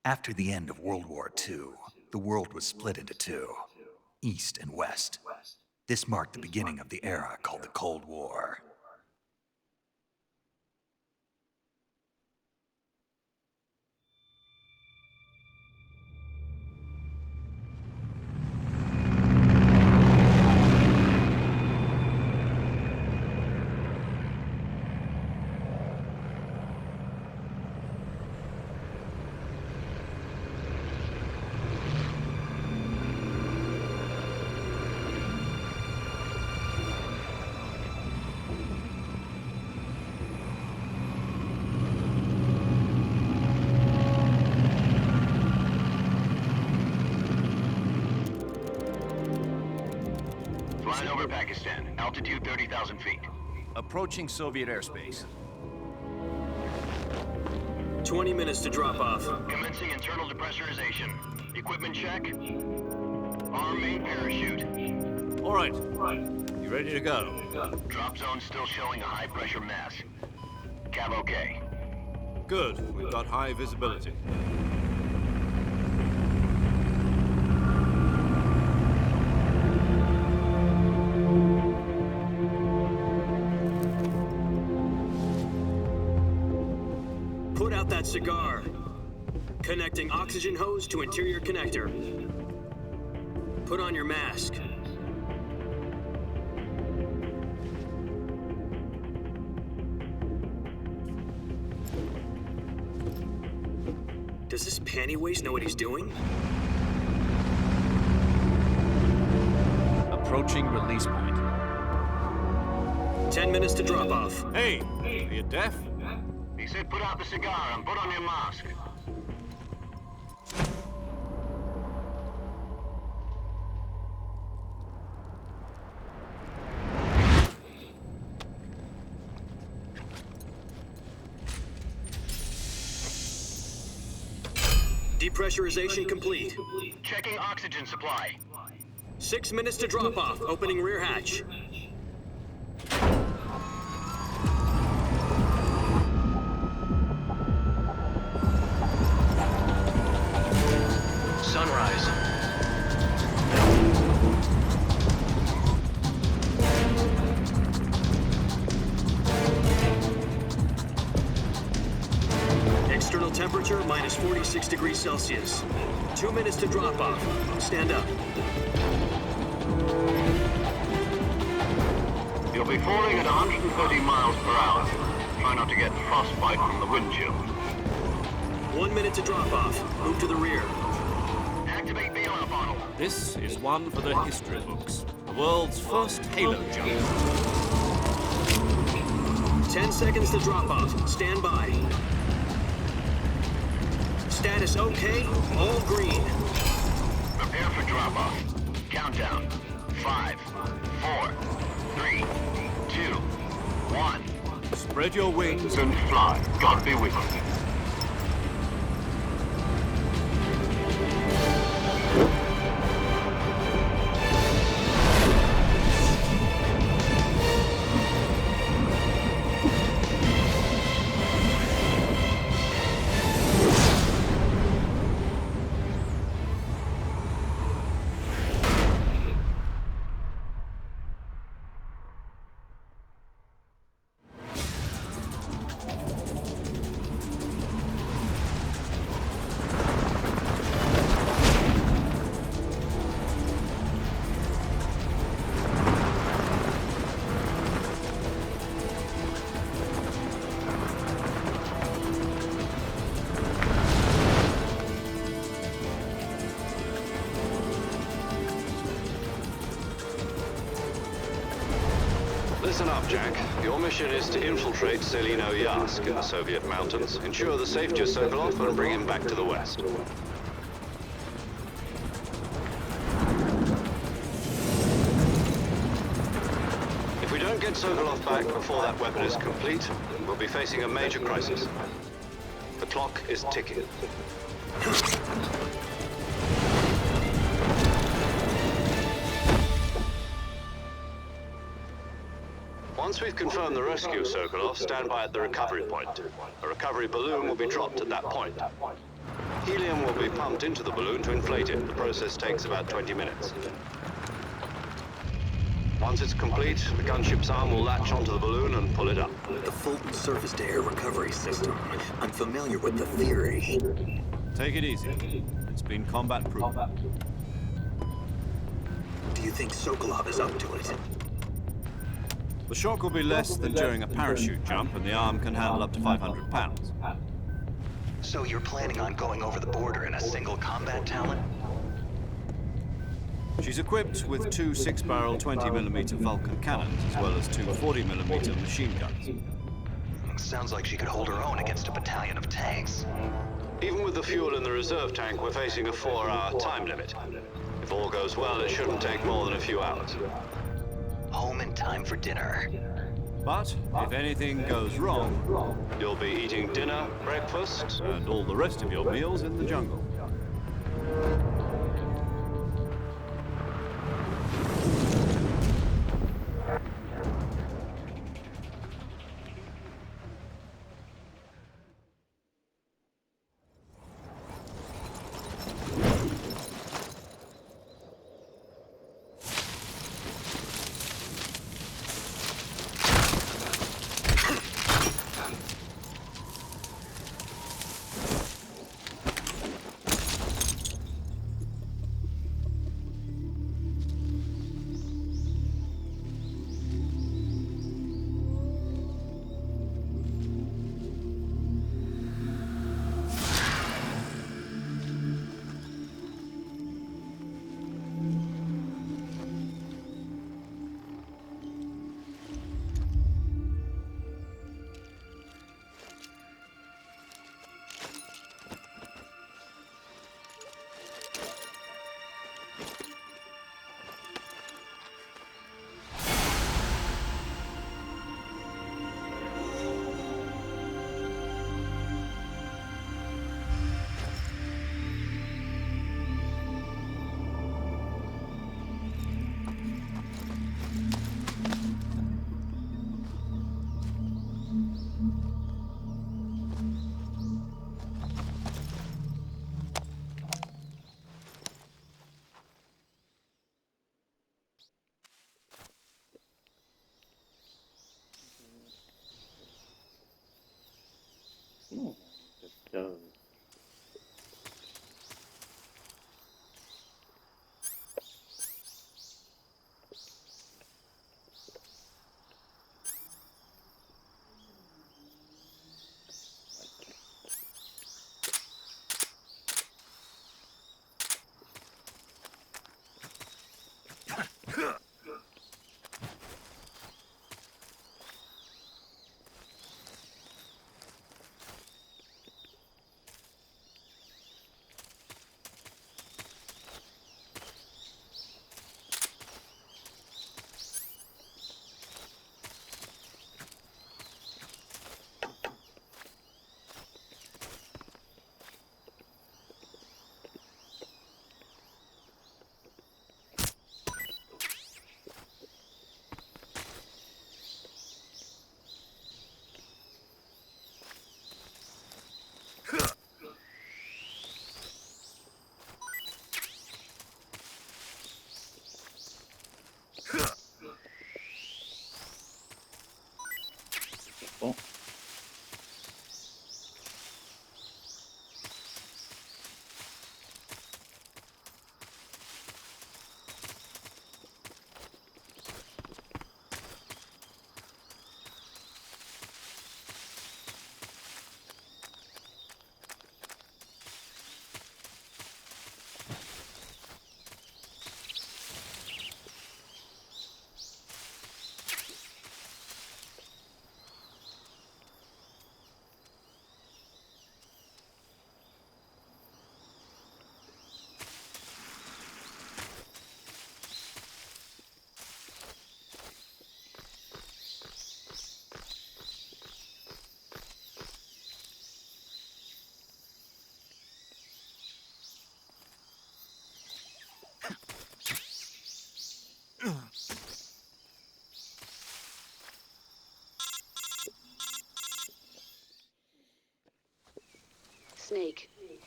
After the end of World War II, the world was split into two, East and West. This marked the beginning of the era called the Cold War. Flying over Pakistan, altitude 30,000 feet. Approaching Soviet airspace. 20 minutes to drop off. Commencing internal depressurization. Equipment check. Arm main parachute. All right. You ready to go? Drop zone still showing a high pressure mass. Cav okay. Good. We've got high visibility. Put out that cigar. Connecting oxygen hose to interior connector. Put on your mask. Does this pantywaist know what he's doing? Approaching release point. 10 minutes to drop off. Hey! Are you deaf? He said put out the cigar and put on your mask. Depressurization complete. Checking oxygen supply. 6 minutes to drop off. Opening rear hatch. Sunrise. External temperature minus 46 degrees Celsius. 2 minutes to drop off. Stand up. You'll be falling at 130 miles per hour. Try not to get frostbite from the wind chill. 1 minute to drop off. Move to the rear. Activate the oil bottle. This is one for the history books. The world's first halo jump. 10 seconds to drop off. Stand by. Status okay. All green. Prepare for drop-off. Countdown. 5, 4, 3, 2, 1. Spread your wings. And fly. God be with you. Listen up, Jack. Your mission is to infiltrate Selino-Yask in the Soviet mountains, ensure the safety of Sokolov, and bring him back to the West. If we don't get Sokolov back before that weapon is complete, we'll be facing a major crisis. The clock is ticking. Once we've confirmed the rescue of Sokolov, stand by at the recovery point. A recovery balloon will be dropped at that point. Helium will be pumped into the balloon to inflate it. The process takes about 20 minutes. Once it's complete, the gunship's arm will latch onto the balloon and pull it up. The Fulton surface-to-air recovery system. I'm familiar with the theory. Take it easy. It's been combat-proof. Do you think Sokolov is up to it? The shock will be less than during a parachute jump, and the arm can handle up to 500 pounds. So you're planning on going over the border in a single combat talon? She's equipped with two 6-barrel 20mm Vulcan cannons, as well as two 40mm machine guns. Sounds like she could hold her own against a battalion of tanks. Even with the fuel in the reserve tank, we're facing a 4-hour time limit. If all goes well, it shouldn't take more than a few hours. Home in time for dinner. But if anything goes wrong, You'll be eating dinner, breakfast, and all the rest of your meals in the jungle.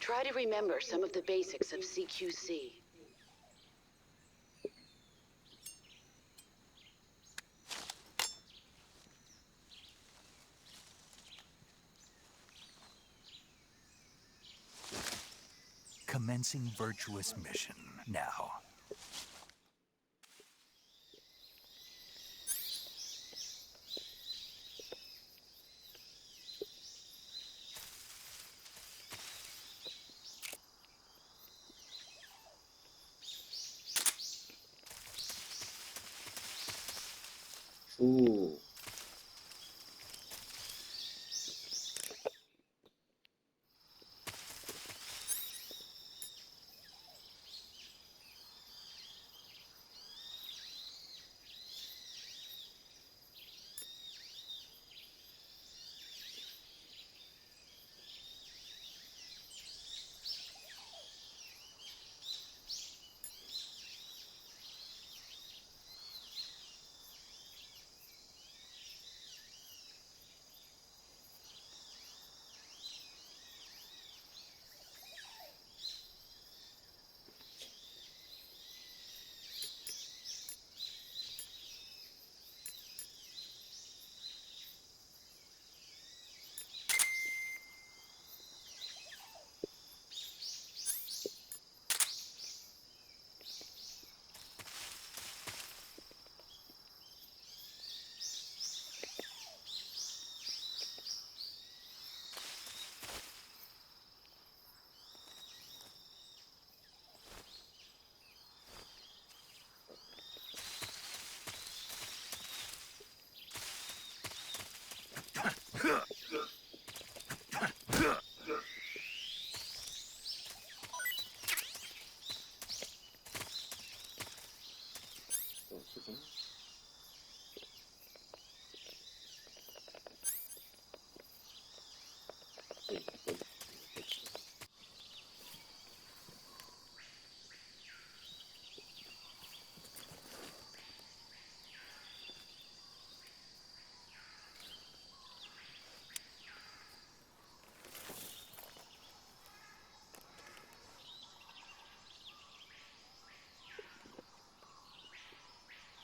Try to remember some of the basics of CQC. Commencing Vertueuse mission now. 오.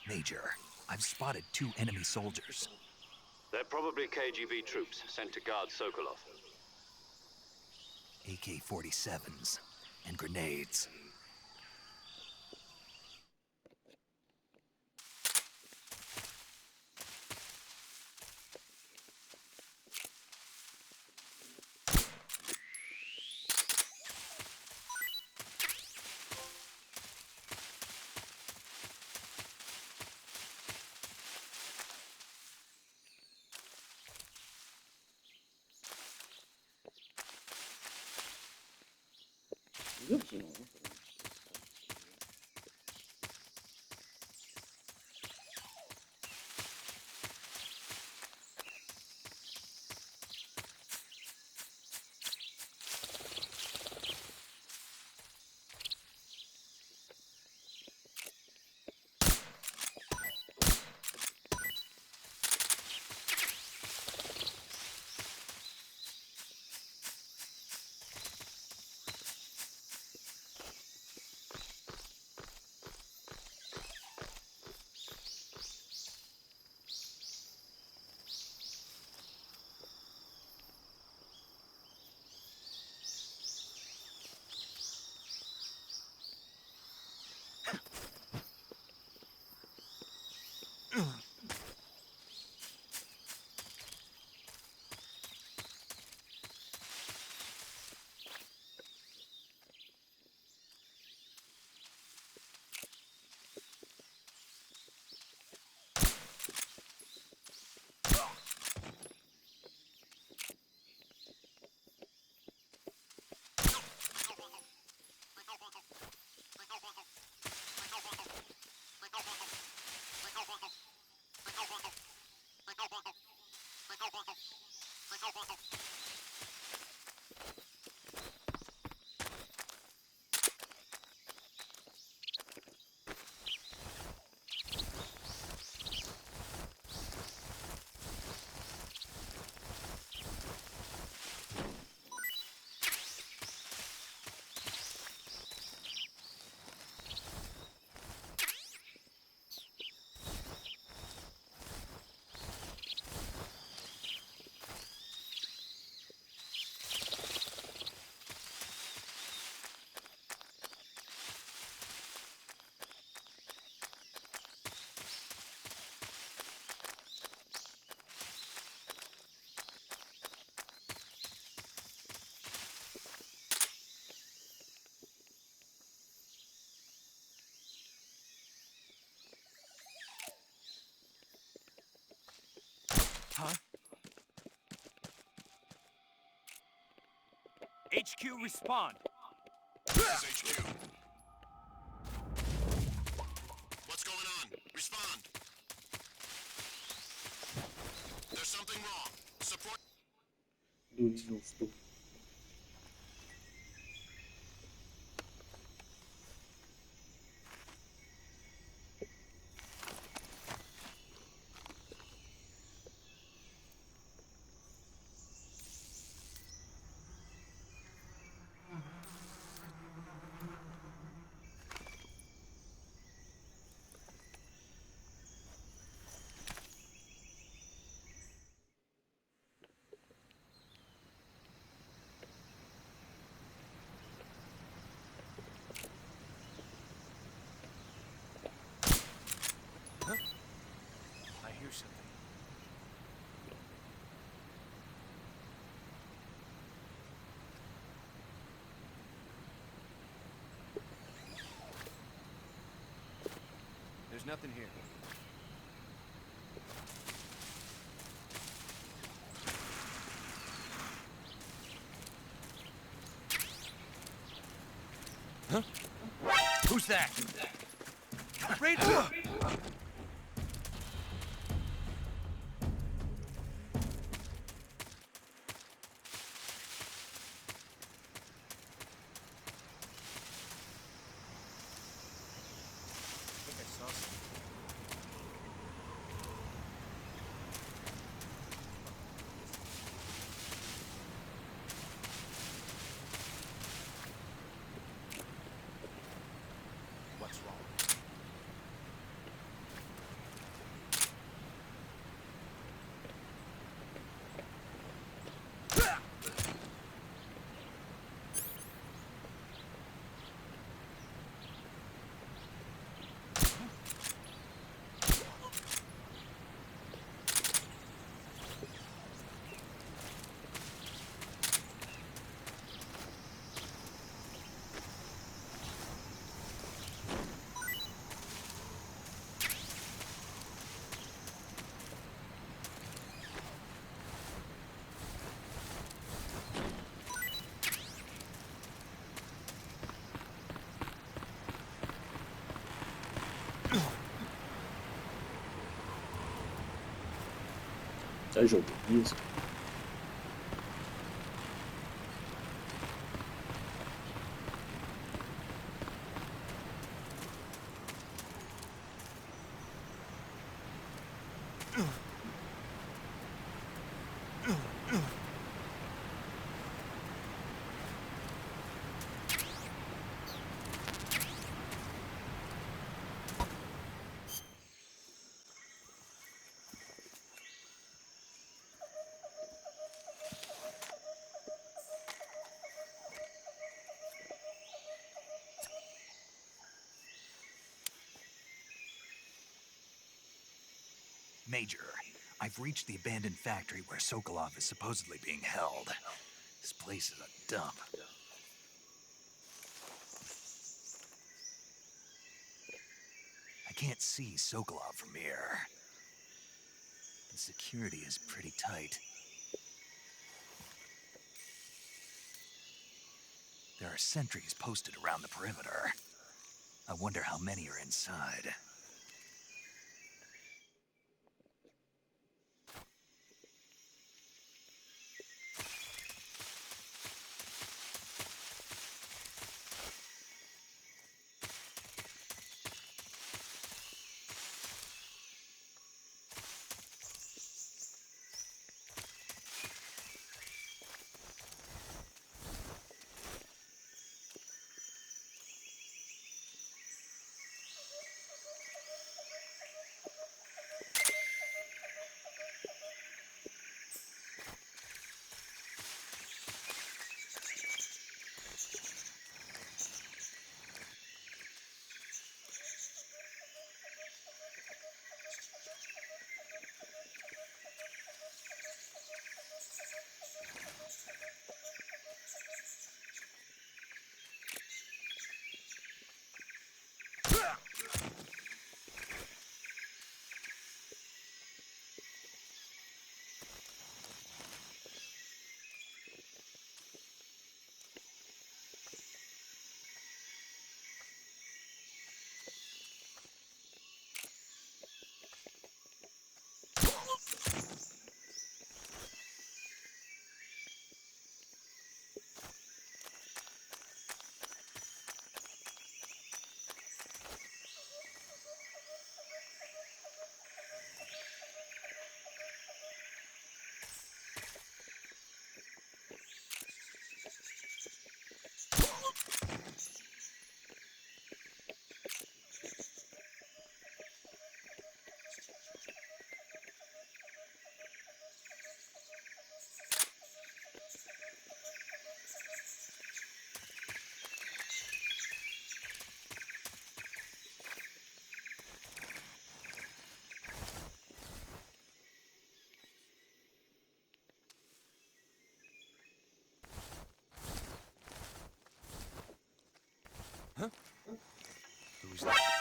Major, I've spotted 2 enemy soldiers. They're probably KGB troops sent to guard Sokolov. AK-47s and grenades. 이게 무슨 거? HQ, respond. This is HQ. What's going on? Respond. There's something wrong. Support. Dum. I hear something. There's nothing here. Huh? Who's that? Right. What's wrong? Tá jogo, isso. Major, I've reached the abandoned factory where Sokolov is supposedly being held. This place is a dump. I can't see Sokolov from here. The security is pretty tight. There are sentries posted around the perimeter. I wonder how many are inside.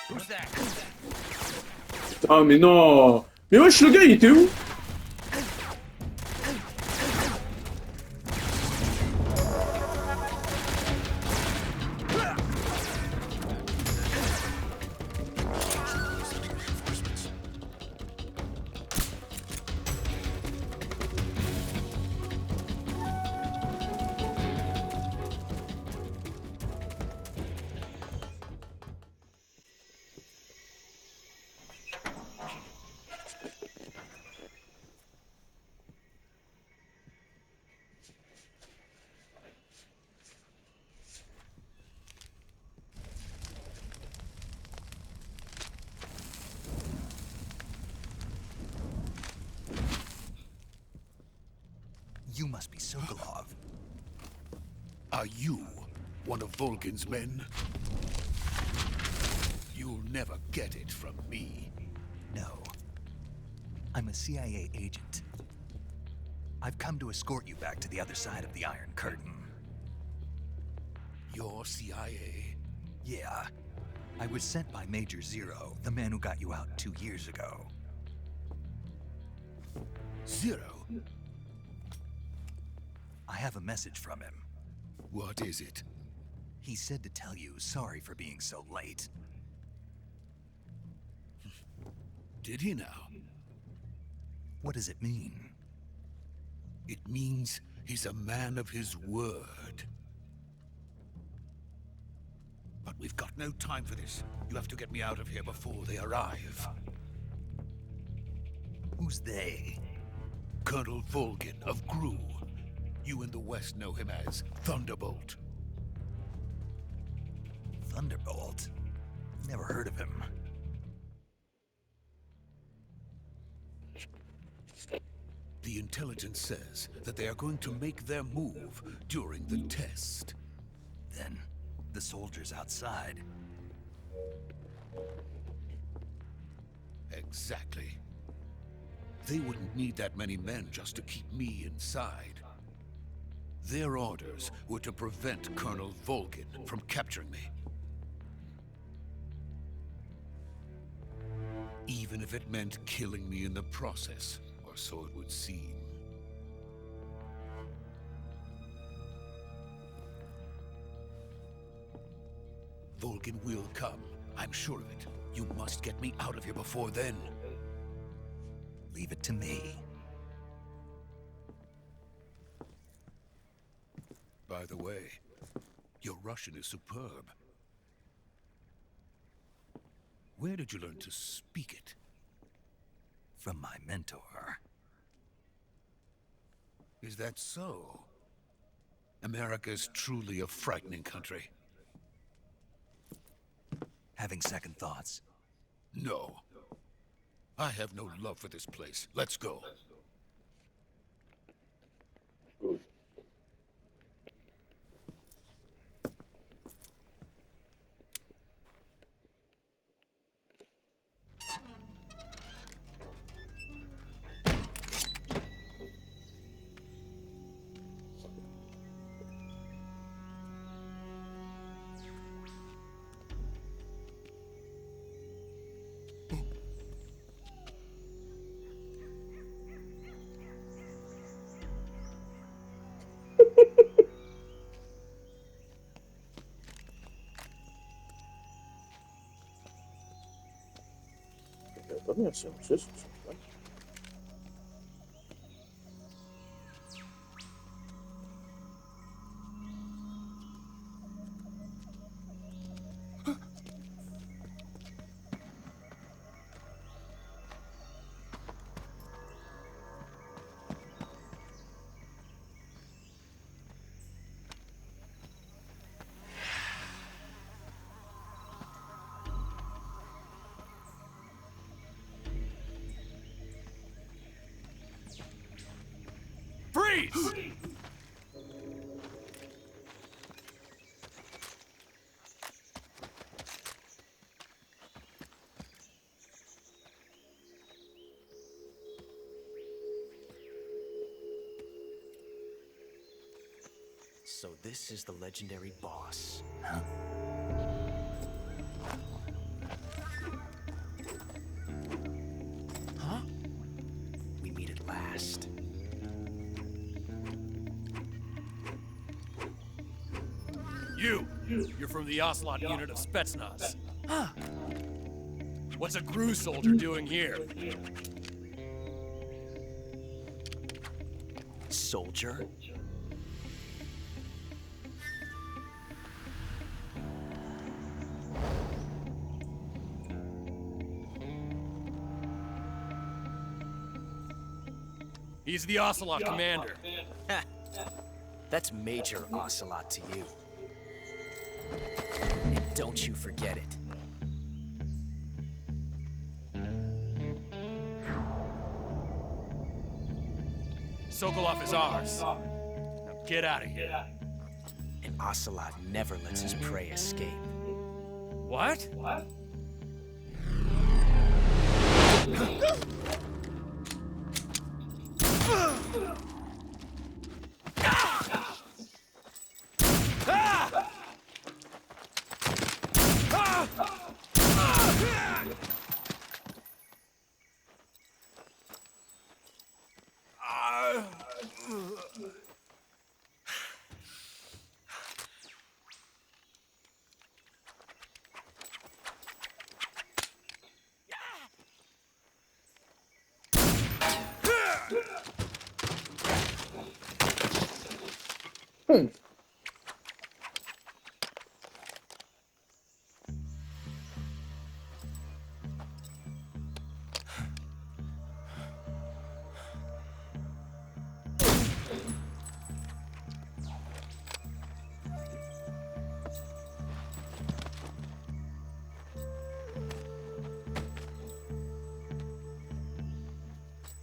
Who's that? Ah mais non. Mais wesh le gars il était où? You must be Sokolov. Are you one of Volgin's men? You'll never get it from me. No. I'm a CIA agent. I've come to escort you back to the other side of the Iron Curtain. You're CIA? Yeah. I was sent by Major Zero, the man who got you out 2 years ago. Zero? I have a message from him. What is it? He said to tell you sorry for being so late. Did he now? What does it mean? It means he's a man of his word. But we've got no time for this. You have to get me out of here before they arrive. Who's they? Colonel Volgin of Gru. You in the West know him as Thunderbolt. Thunderbolt? Never heard of him. The intelligence says that they are going to make their move during the test. Then, the soldiers outside. Exactly. They wouldn't need that many men just to keep me inside. Their orders were to prevent Colonel Volgin from capturing me. Even if it meant killing me in the process, or so it would seem. Volgin will come. I'm sure of it. You must get me out of here before then. Leave it to me. By the way, your Russian is superb. Where did you learn to speak it? From my mentor. Is that so? America's truly a frightening country. Having second thoughts? No. I have no love for this place. Let's go. Good. También hacemos eso. ¿Vale? Freeze! So this is the legendary boss. Huh? last. You're from the Ocelot unit of Spetsnaz. Huh. What's a GRU soldier doing here? Soldier? He's the Ocelot commander. That's Major Ocelot to you. And don't you forget it. Sokolov is ours. Now get out of here. And Ocelot never lets his prey escape. What?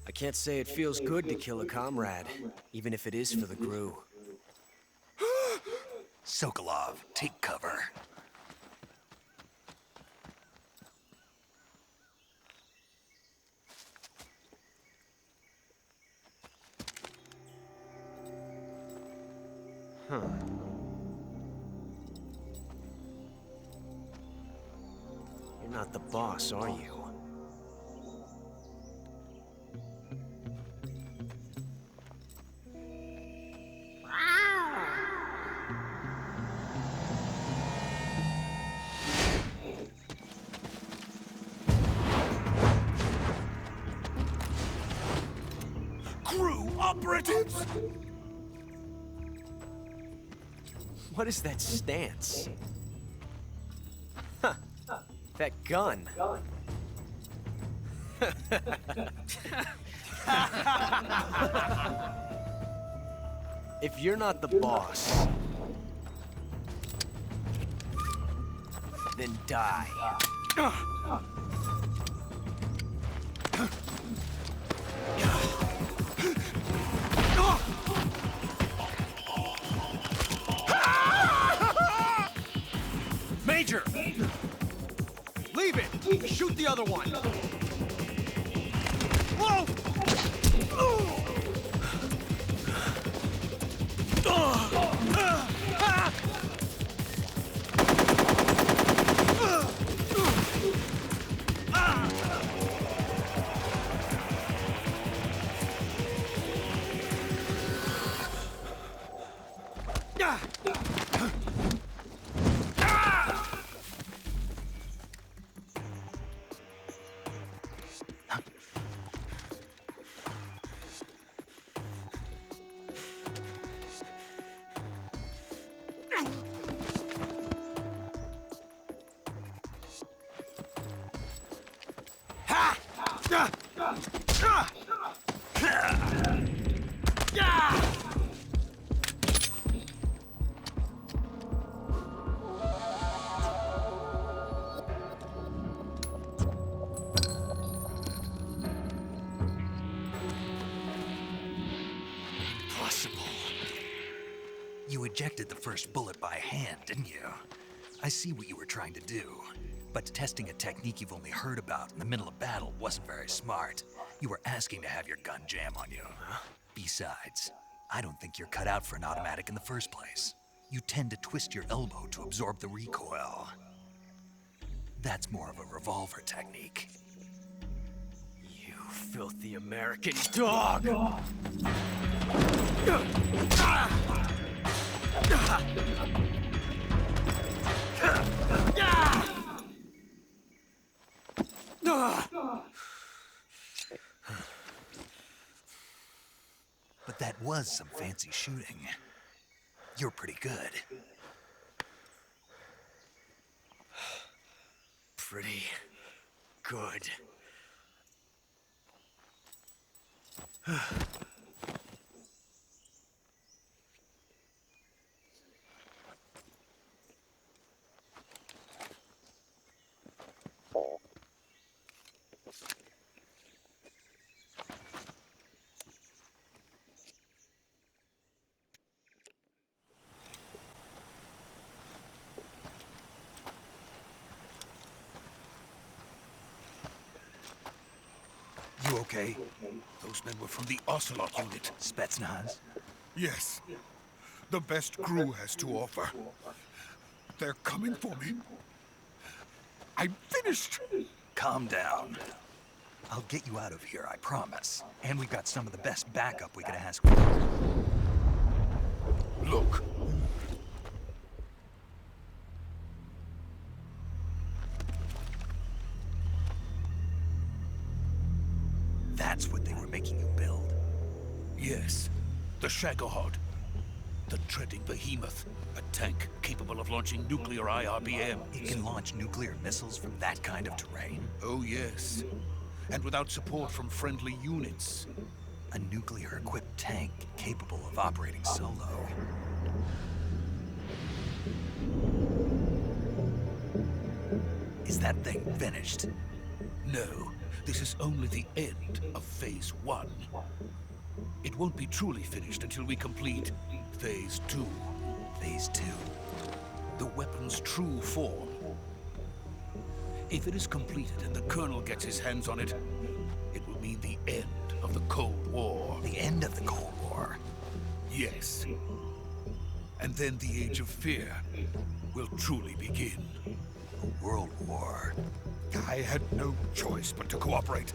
I can't say it feels good to kill a comrade, even if it is for the GRU. Sokolov, take cover. Huh. You're not the boss, are you? GRU operatives? What is that stance? Huh. That gun. If you're not the boss, then die. Major! Leave it! Shoot the other one! Whoa! You ejected the first bullet by hand, didn't you? I see what you were trying to do. But testing a technique you've only heard about in the middle of battle wasn't very smart. You were asking to have your gun jam on you. Besides, I don't think you're cut out for an automatic in the first place. You tend to twist your elbow to absorb the recoil. That's more of a revolver technique. You filthy American dog! But that was some fancy shooting. You're pretty good. Pretty good. You okay? Those men were from the Ocelot unit. Spetsnaz? Yes. The best crew has to offer. They're coming for me. I'm finished! Calm down. I'll get you out of here, I promise. And we've got some of the best backup we could ask for. Look. That's what they were making you build? Yes. The Shagohod. The treading behemoth. A tank capable of launching nuclear IRBM. It can launch nuclear missiles from that kind of terrain? Oh, yes. And without support from friendly units. A nuclear-equipped tank capable of operating solo. Is that thing finished? No. This is only the end of Phase 1. It won't be truly finished until we complete Phase 2. Phase 2? The weapon's true form. If it is completed and the Colonel gets his hands on it, it will mean the end of the Cold War. The end of the Cold War? Yes. And then the Age of Fear will truly begin. A world war. I had no choice but to cooperate.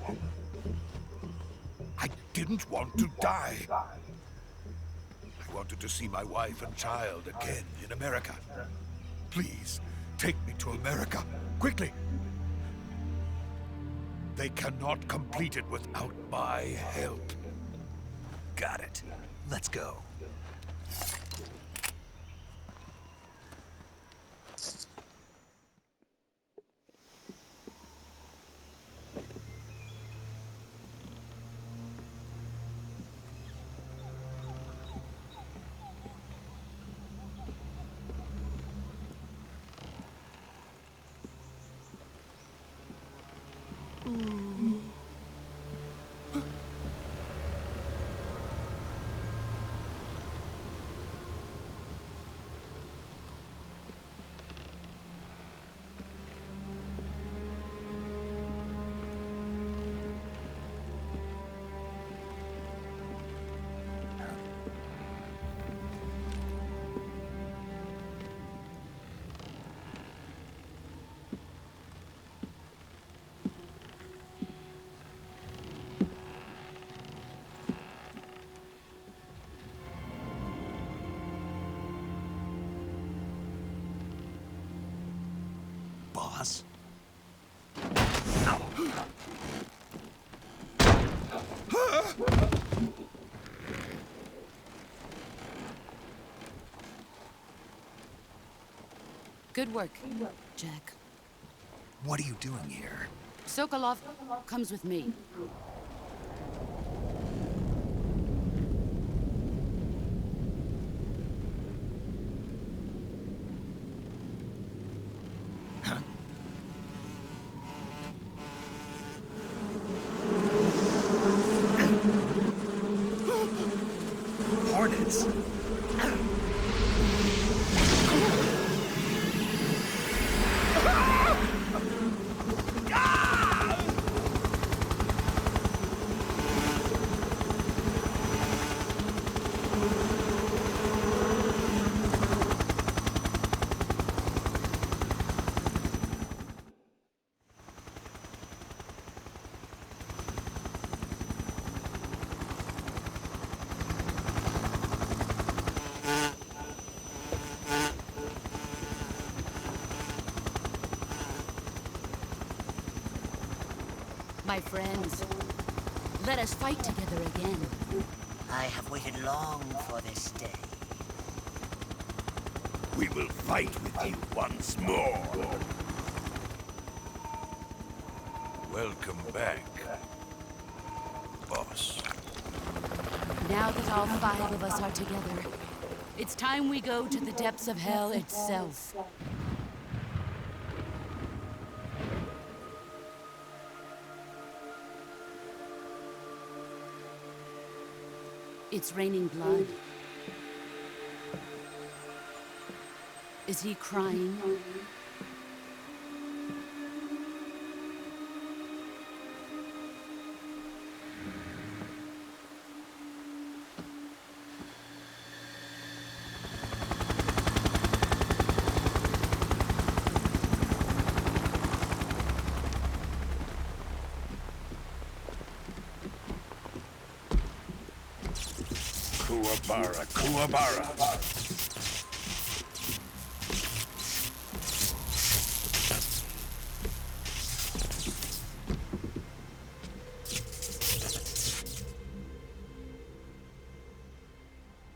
I didn't want to die. I wanted to see my wife and child again in America. Please, take me to America, quickly. They cannot complete it without my help. Got it. Let's go. Boss? Good work, Jack. What are you doing here? Sokolov comes with me. Hornets? My friends, let us fight together again. I have waited long for this day. We will fight with you once more. Welcome back, boss. Now that all 5 of us are together, it's time we go to the depths of hell itself. It's raining blood. Is he crying? Kuwabara, Kuwabara.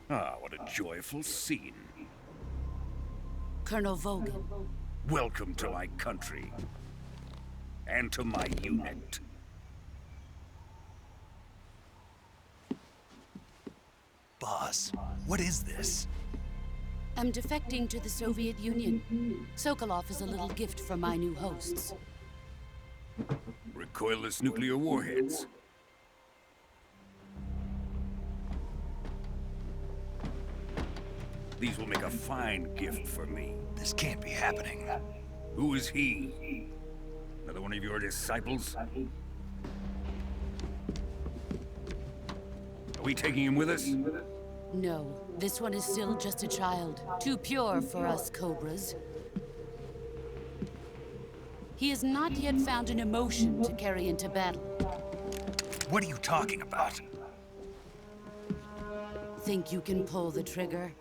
Ah, what a joyful scene. Colonel Volgin. Welcome to my country. And to my unit. Boss, what is this? I'm defecting to the Soviet Union. Sokolov is a little gift for my new hosts. Recoilless nuclear warheads. These will make a fine gift for me. This can't be happening. Who is he? Another one of your disciples? Are we taking him with us? No, this one is still just a child. Too pure for us Cobras. He has not yet found an emotion to carry into battle. What are you talking about? Think you can pull the trigger?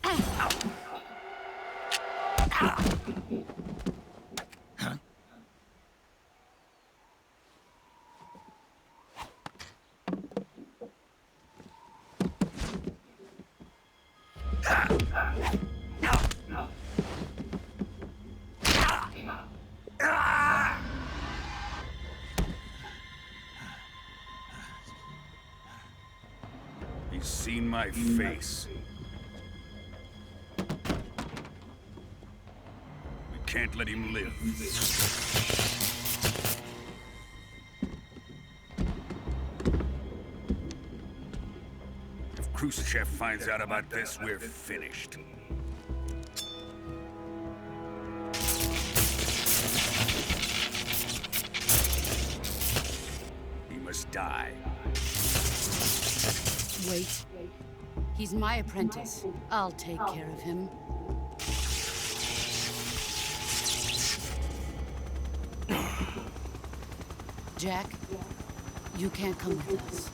Huh? He's seen my face. We can't let him live. If Khrushchev finds out about this, we're finished. He must die. Wait. He's my apprentice. I'll take care of him. Jack, you can't come with us.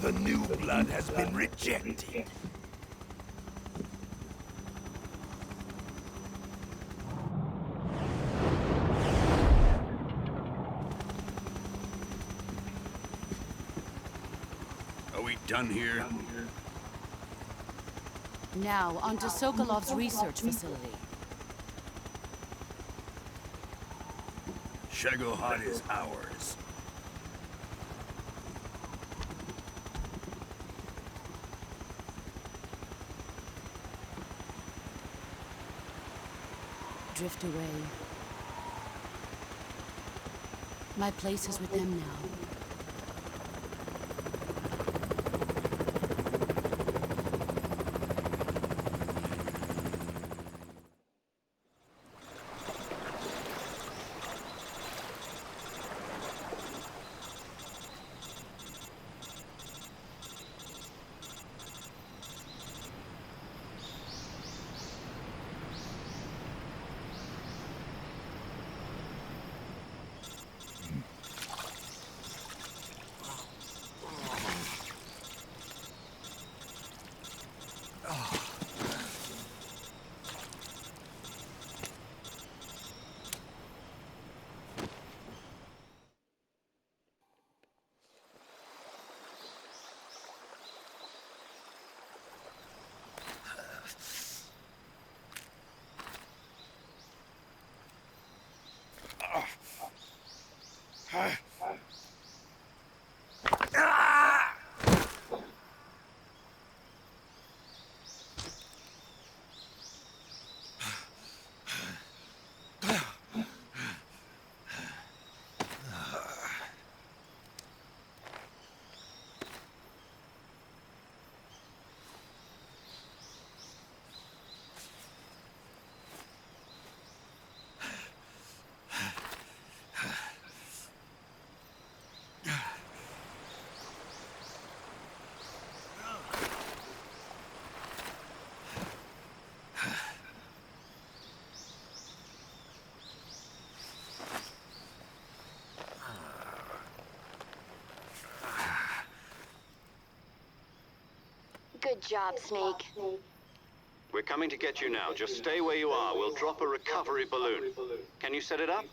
The new blood has been rejected. Are we done here? Now, onto Sokolov's research facility. Shagohod is ours. Drift away. My place is with them now. Good job, Snake. We're coming to get you now. Just stay where you are. We'll drop a recovery balloon. Can you set it up?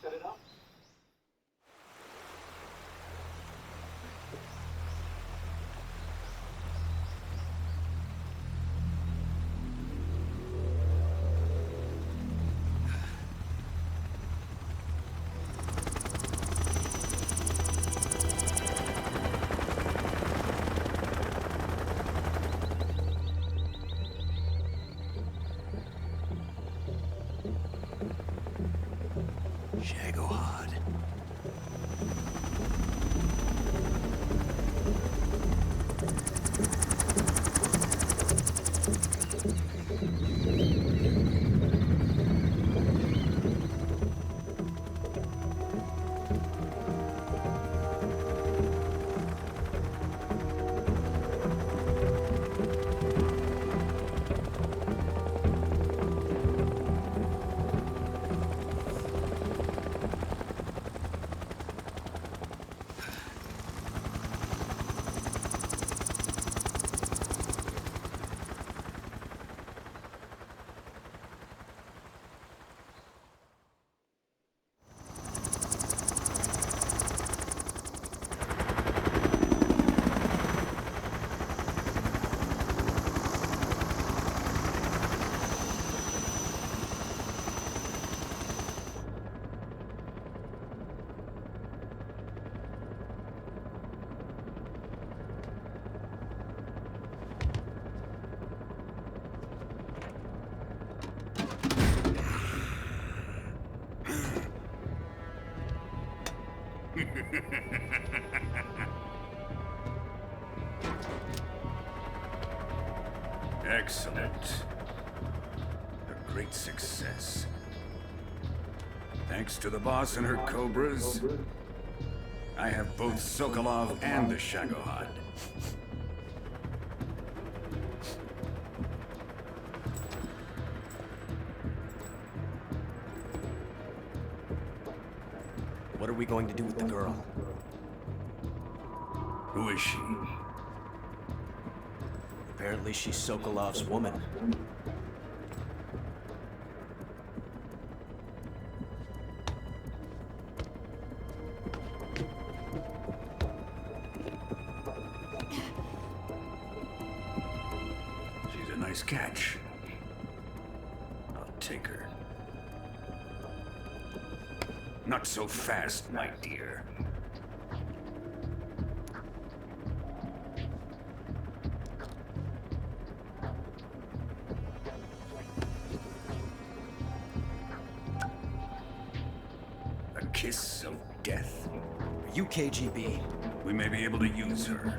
Excellent. A great success. Thanks to the boss and her cobras, I have both Sokolov and the Shagohod. What are we going to do with the girl? Who is she? Apparently she's Sokolov's woman. She's a nice catch. I'll take her. Not so fast, my dear. kiss of death? Are you KGB? We may be able to use her.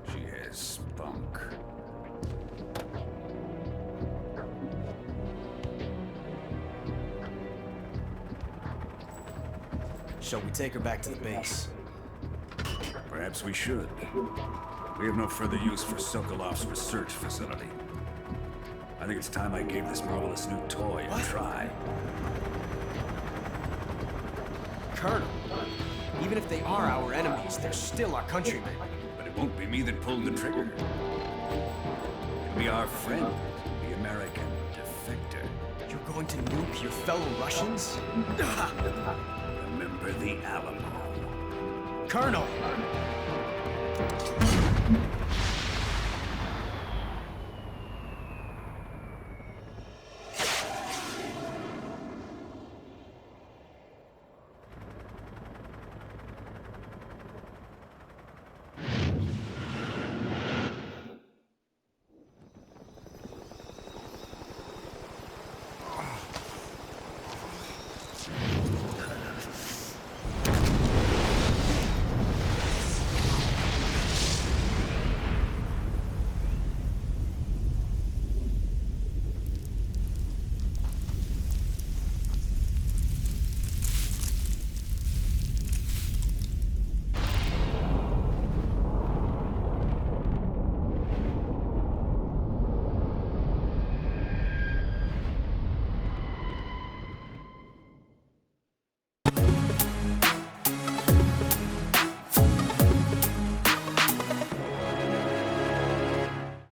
She has spunk. Shall we take her back to the base? Perhaps we should. We have no further use for Sokolov's research facility. I think it's time I gave this marvelous new toy a try. Colonel, even if they are our enemies, they're still our countrymen. But it won't be me that pulled the trigger. It'll be our friend, the American defector. You're going to nuke your fellow Russians? Remember the Alamo. Colonel!